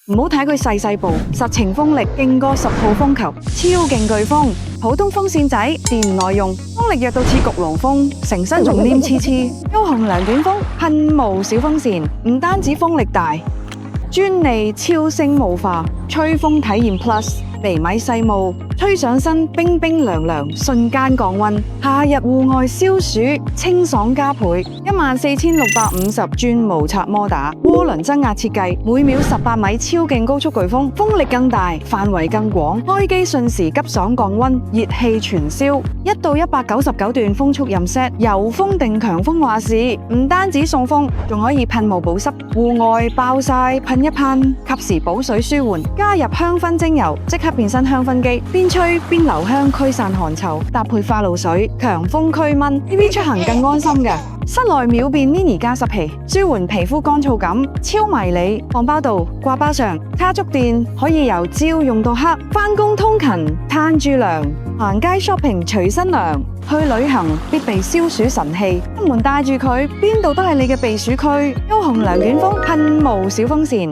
唔好睇佢細部，實情風力勁過10號風球，超勁颶風。普通風扇仔，電耐用，風力弱到似焗爐風，成身仲黏黐黐。優鴻涼短風噴霧小風扇，唔單止風力大，專利超聲霧化，吹風體驗 Plus， 厘米細霧，吹上身冰冰涼涼，瞬間降溫。夏日戶外消暑，清爽加倍。14650轉無刷摩打，渦輪增壓設計，每秒18米超勁高速颶風，風力更大，範圍更廣。開機瞬時急爽降溫，熱氣傳燒。1到199段風速任 set， 柔風定強風話事。唔單止送風，仲可以噴霧保濕，戶外爆曬噴一噴，及時補水舒緩。加入香薰精油，即刻變身香薰機，邊吹邊留香驅散汗臭，搭配花露水，強風驅蚊，呢邊出行更安心嘅。室內秒變 mini 加濕器，舒緩皮膚乾燥感，超迷你。放包度，掛包上，卡足電可以由朝用到黑，返工通勤攤住涼，行街 shopping 隨身涼，去旅行必備消暑神器，出門帶住佢，邊度都係你嘅避暑區。優鴻涼短風噴霧小風扇。